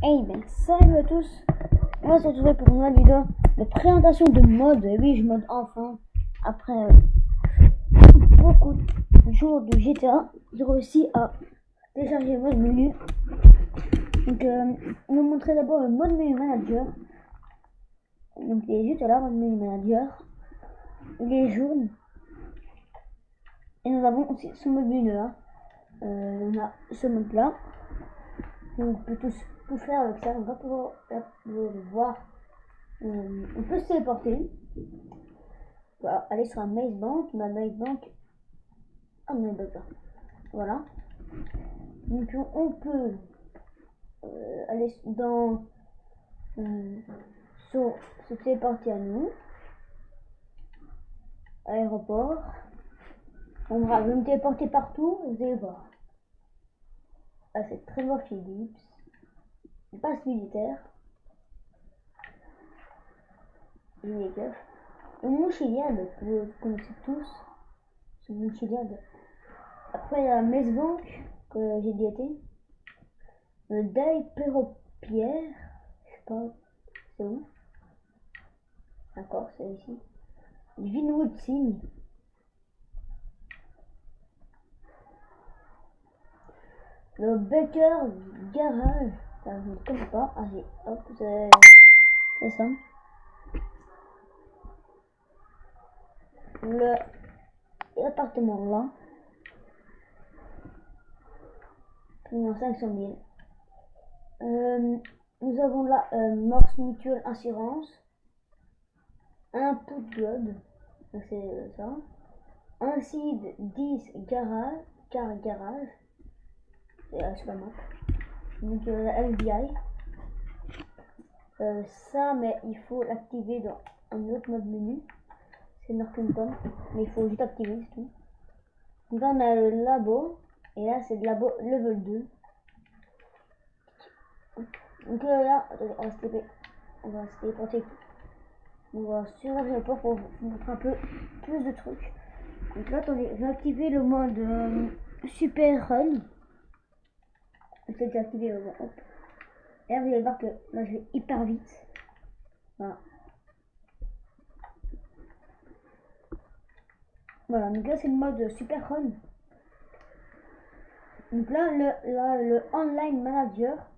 Hey ben salut à tous, on va se retrouver pour une nouvelle vidéo de présentation de mode. Et oui, je mode enfin, après beaucoup de jours de GTA, j'ai réussi à télécharger le mode menu. Donc on va montrer d'abord le mode menu manager. Donc il est juste là, mode menu manager, il est jaune. Et nous avons aussi ce mode menu là, on a ce mode là. Donc on peut tout faire avec ça, on va pouvoir le voir. On peut se téléporter. On va aller sur un Maze Bank. Ma Maze Bank. Ah non, d'accord. Voilà. Donc on peut aller dans se téléporter à nous. Aéroport. On va me téléporter partout. Vous allez voir. Ah, c'est Trevor Phillips. Passe militaire. Ginekeuf. Mouchiliade, que vous connaissez tous. C'est Mouchiliade. Après, il y a Maze Bank, que j'ai diété. Le Deuil Péropierre. Je sais pas. C'est où? D'accord, c'est ici. Vinwood Signe. Le Baker Garage. Enfin, je ne connais pas. Ah, hop, c'est ça. L'appartement là. Pour 500 000. Nous avons là Morse Mutual Assurance. Input God. C'est ça. Un seed 10 garage. Car garage. C'est la map. Donc la FBI. Ça, mais il faut l'activer dans un autre mode menu. C'est Northampton, mais il faut juste activer, c'est tout. Donc là, on a le labo. Et là, c'est le labo level 2. Donc là, on va se téléporter. On va sur l'aéroport pour vous montrer un peu plus de trucs. Donc là, attendez, je vais activer le mode Super Run. C'est déjà activé, hop. Et là, vous allez voir que là, je vais hyper vite. Voilà. Voilà, donc là, c'est le mode Super Run. Donc là, le Online Manager,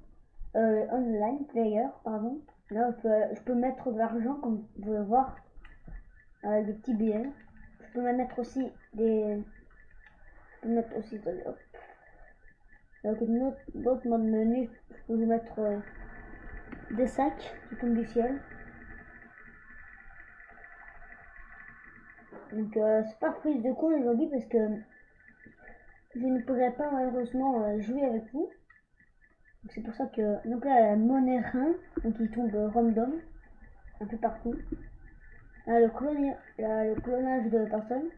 Online Player, pardon. Là, je peux mettre de l'argent, comme vous pouvez voir, avec des petits billets. Je peux mettre aussi des... Je peux mettre aussi... Hop. Avec d'autres modes menu, je peux vous mettre des sacs qui tombent du ciel. Donc c'est pas prise de cours aujourd'hui parce que je ne pourrais pas malheureusement jouer avec vous. Donc c'est pour ça que... Donc là, la monnaie rein, donc il tombe random, un peu partout. Là, le clonage de personnes.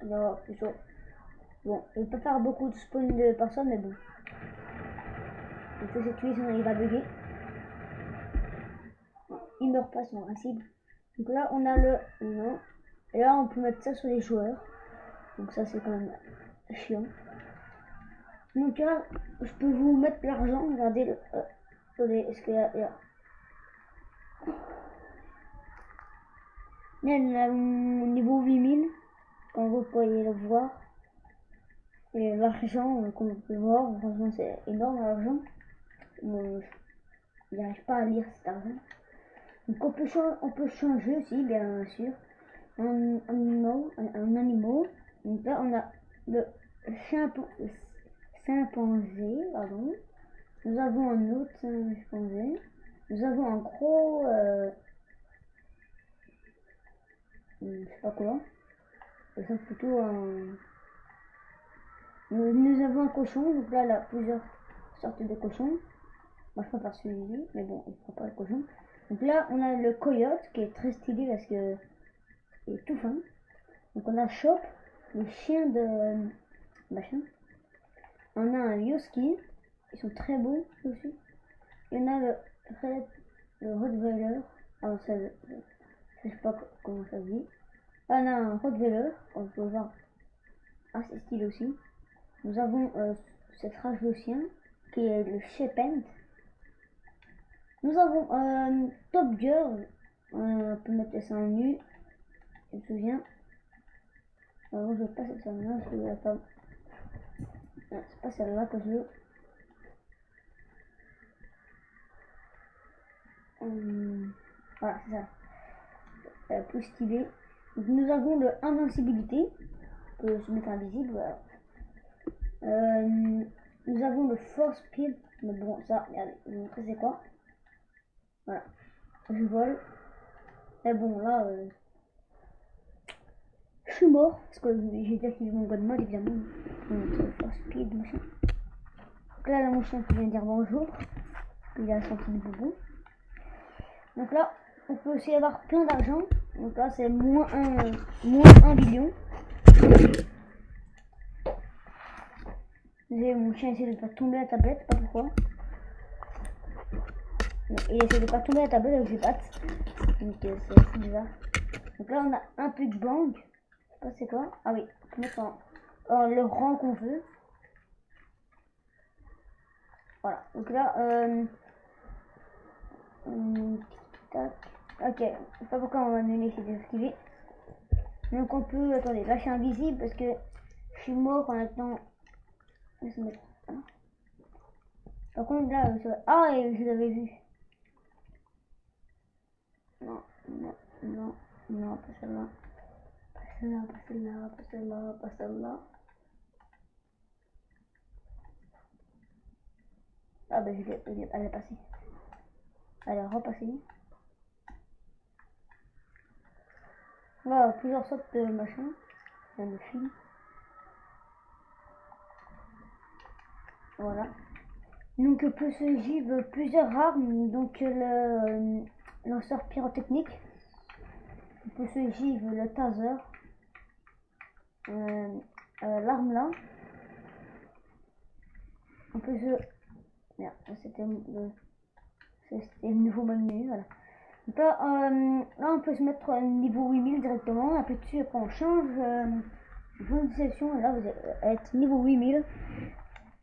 Alors, plutôt... Bon, il ne peut pas faire beaucoup de spawn de personnes, mais bon. Il faut se tuer sinon il va bugger. Il meurt pas son principe. Donc là, on a le... Non. Et là, on peut mettre ça sur les joueurs. Donc ça, c'est quand même chiant. Donc là, je peux vous mettre l'argent. Regardez le... attendez, est-ce qu'il y a... Là, on a mon niveau 8000. Comme vous pourriez le voir. Et l'argent, comme vous pouvez voir, franchement, c'est énorme l'argent. Bon, il n'arrive pas à lire cet argent. Donc on peut changer aussi, bien sûr, un animal. Donc là, on a le chimpanzé, pardon. Nous avons un autre chimpanzé. Nous avons un gros... je sais pas quoi. C'est plutôt un... Nous avons un cochon. Donc là, il y a plusieurs sortes de cochons. Moi, je préfère celui-ci, mais bon, il ne prend pas le cochon. Donc là, on a le coyote qui est très stylé parce que il est tout fin. Donc on a Chop, le chien de machin. On a un Husky, ils sont très beaux aussi. Et on a le Rottweiler. Alors ça, je sais pas comment ça se dit. On a un Rottweiler, on peut voir assez stylé aussi. Nous avons cette race de chien, qui est le Shepend. Nous avons Top Girl, on peut mettre ça en nu, je me souviens. Alors, je veux pas cette femme-là, je veux la femme. Non, c'est pas celle-là que je veux. Voilà, c'est ça. Plus stylé. Donc, nous avons le invincibilité, on peut se mettre invisible, voilà. Nous avons le force speed, mais bon, ça, regardez, je vais vous montrer c'est quoi. Voilà, je vole. Mais bon, là, je suis mort, parce que j'ai désactivé mon god mode, évidemment. Donc, force speed, machin. Donc là, la mouchon qui vient dire bonjour. Il a senti du boubou. Donc là, on peut aussi avoir plein d'argent. Donc là, c'est moins 1 billion. Mon chien essaie de faire tomber la tablette, pas pourquoi. Il essaie de faire tomber la tablette avec ses pattes. Donc c'est bizarre. Donc là, on a un Pug Bang. Je sais pas c'est quoi. Ah oui, on peut mettre le rang qu'on veut. Voilà. Donc là, tac. Ok, je sais pas pourquoi on va nous laisser désactiver. Donc on peut, attendez, là je suis invisible parce que je suis mort en attendant. Par contre là, ah, et je l'avais vu. Non, non, non, non, pas celle-là. Pas celle-là, pas celle-là, pas celle-là, pas celle-là. Ah ben elle est passée. Elle est repassée. Voilà, plusieurs sortes de machins. Il y a le fil. Voilà. Donc peut se givre plusieurs armes. Donc le lanceur pyrotechnique. On peut se givre le taser. L'arme là. On peut se... Merde, c'était le nouveau menu, voilà. Donc là, on peut se mettre niveau 8000 directement. On appuie dessus, après on change d'utilisation. Et là, vous allez être niveau 8000.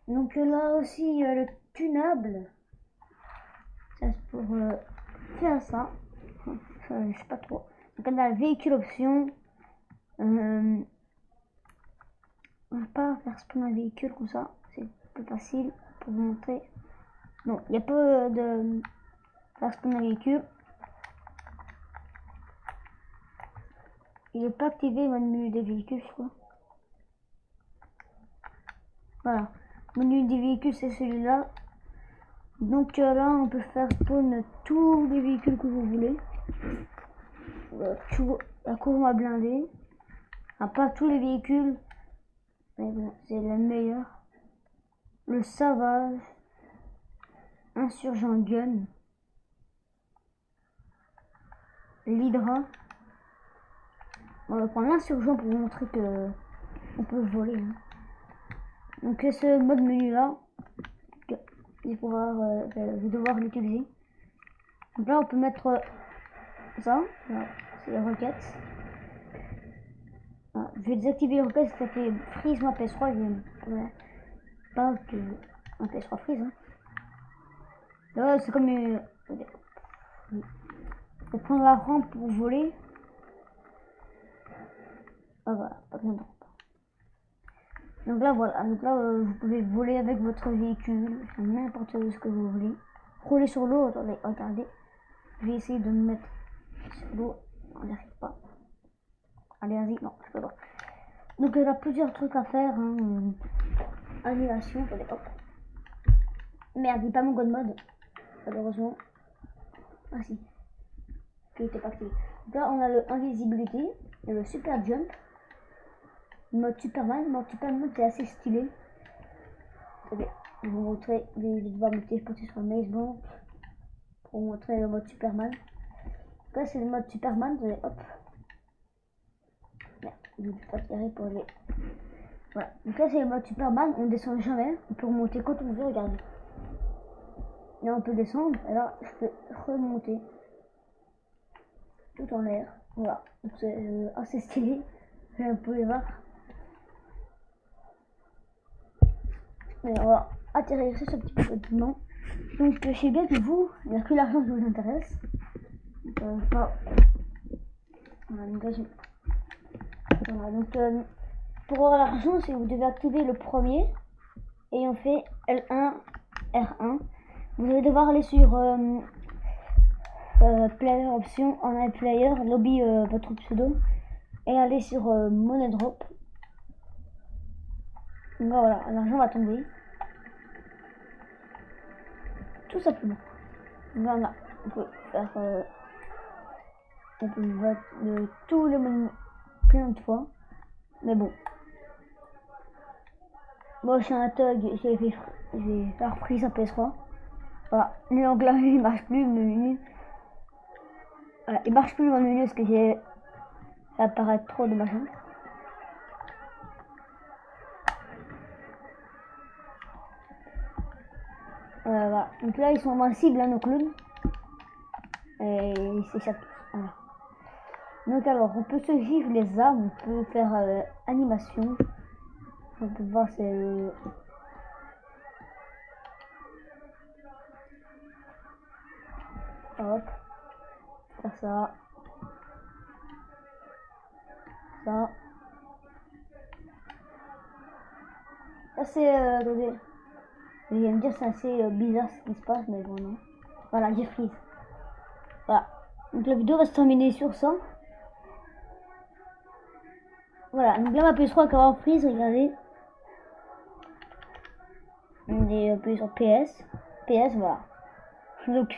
Donc là aussi, le tunable. Ça, c'est pour faire ça. Je sais pas trop. Donc on a le véhicule option. On va pas faire spawn un véhicule comme ça. C'est plus facile pour vous montrer. Non, il n'y a pas de faire spawn un véhicule. Il n'est pas activé le menu des véhicules, je crois. Voilà. Le menu des véhicules, c'est celui-là. Donc là, on peut faire spawn tous les véhicules que vous voulez. La courbe à blinder. Ah, pas tous les véhicules. Mais bon, c'est le meilleur. Le sauvage. Insurgent gun. L'hydra. On va prendre l'insurgent pour vous montrer que on peut voler. Hein. Donc ce mode menu là, je vais devoir l'utiliser. Donc là on peut mettre ça, c'est les roquettes. Ah, je vais désactiver les roquettes, ça fait freeze ma PS3, pas que un PS3 freeze. Hein. Là c'est comme une... Je vais prendre la rampe pour voler. Ah voilà, pas besoin de rampe. Donc là voilà, donc là vous pouvez voler avec votre véhicule, faire n'importe ce que vous voulez. Rouler sur l'eau, attendez, regardez. Je vais essayer de me mettre sur l'eau, on n'y arrive pas. Allez, vas-y, non, je peux pas. Donc il y a plusieurs trucs à faire, hein. Annulation, attendez, hop. Merde, il pas mon god mode, malheureusement. Ah si, qui était pas activé. Donc là on a le invisibilité et le super jump. Mode Superman, c'est assez stylé. Okay. Je vais vous montrer, je vais devoir me téléporter sur Maze Bank pour vous montrer le mode Superman. Donc là c'est le mode Superman, vous allez hop. Merde, je ne peux pas tirer pour les... Voilà, donc là c'est le mode Superman, on descend jamais, on peut remonter quand on veut, regardez. Là on peut descendre, et là je peux remonter tout en l'air. Voilà, donc c'est assez stylé, vous pouvez voir. Mais on va atterrir sur ce petit peu rapidement. Donc je sais bien que vous, il n'y a que l'argent qui vous intéresse. Voilà, donc pour avoir l'argent, c'est vous devez activer le premier. Et on fait L1, R1. Vous allez devoir aller sur Player Option, en Player, lobby votre pseudo. Et aller sur Money Drop. Donc voilà, l'argent va tomber. Tout simplement. Voilà, on peut faire on peut mettre tous les menus plein de fois. Mais bon. Moi je suis un thug, je vais faire freeze un PS3. Voilà, le anglais il marche plus, le menu. Voilà, il marche plus mon menu parce que ça apparaît trop de machin. Voilà. Donc là ils sont invincibles, hein, nos clones. Et c'est ça. Voilà. Donc alors on peut se vivre les armes, on peut faire animation. On peut voir c'est hop, faire ça, ça. Ça c'est attendez. Je viens de dire c'est assez bizarre ce qui se passe, mais bon non. Voilà, j'ai freeze. Voilà. Donc la vidéo va se terminer sur ça. Voilà, donc là ma PS3 est en freeze, regardez. On est appuyé sur PS. PS, voilà. Donc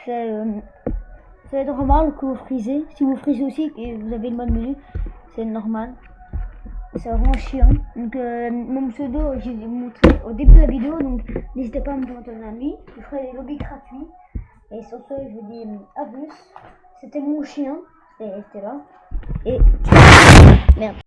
c'est normal que vous frisez. Si vous frisez aussi et vous avez le mode menu, c'est normal. C'est vraiment chiant. Donc mon pseudo, j'ai montré au début de la vidéo, donc n'hésitez pas à me demander un ami. Je ferai des lobbies gratuits. Et sur ce, je vous dis à plus. C'était mon chien. C'était là. Et merde.